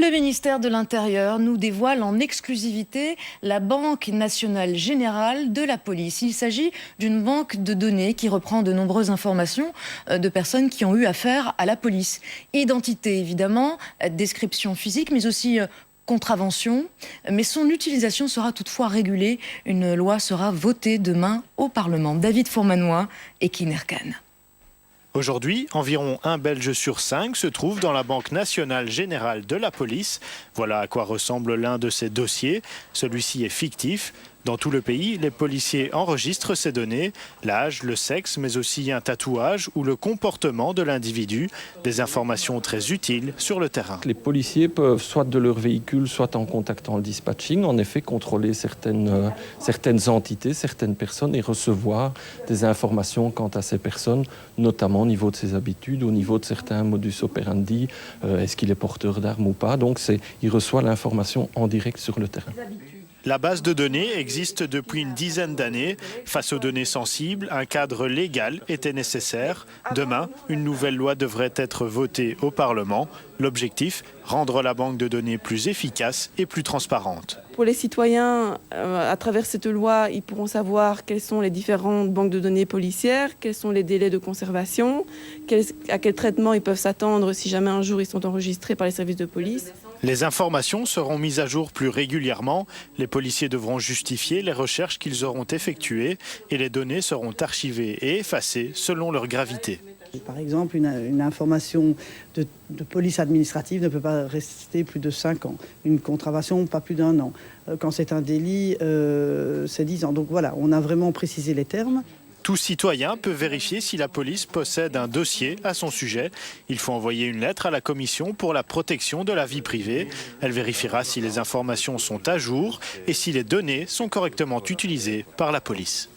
Le ministère de l'Intérieur nous dévoile en exclusivité la Banque nationale générale de la police. Il s'agit d'une banque de données qui reprend de nombreuses informations de personnes qui ont eu affaire à la police. Identité évidemment, description physique, mais aussi contravention. Mais son utilisation sera toutefois régulée. Une loi sera votée demain au Parlement. David Fourmanois et Kiner Khan. Aujourd'hui, environ 1 Belge sur 5 se trouve dans la Banque nationale générale de la police. Voilà à quoi ressemble l'un de ces dossiers. Celui-ci est fictif. Dans tout le pays, les policiers enregistrent ces données, l'âge, le sexe, mais aussi un tatouage ou le comportement de l'individu. Des informations très utiles sur le terrain. Les policiers peuvent, soit de leur véhicule, soit en contactant le dispatching, en effet contrôler certaines entités, certaines personnes et recevoir des informations quant à ces personnes, notamment au niveau de ses habitudes, au niveau de certains modus operandi, est-ce qu'il est porteur d'armes ou pas. Donc il reçoit l'information en direct sur le terrain. La base de données existe depuis une dizaine d'années. Face aux données sensibles, un cadre légal était nécessaire. Demain, une nouvelle loi devrait être votée au Parlement. L'objectif, rendre la banque de données plus efficace et plus transparente. Pour les citoyens, à travers cette loi, ils pourront savoir quelles sont les différentes banques de données policières, quels sont les délais de conservation, à quel traitement ils peuvent s'attendre si jamais un jour ils sont enregistrés par les services de police. Les informations seront mises à jour plus régulièrement. Les policiers devront justifier les recherches qu'ils auront effectuées et les données seront archivées et effacées selon leur gravité. Par exemple, une information de police administrative ne peut pas rester plus de 5 ans. Une contravention, pas plus d'1 an. Quand c'est un délit, c'est 10 ans. Donc voilà, on a vraiment précisé les termes. Tout citoyen peut vérifier si la police possède un dossier à son sujet. Il faut envoyer une lettre à la Commission pour la protection de la vie privée. Elle vérifiera si les informations sont à jour et si les données sont correctement utilisées par la police.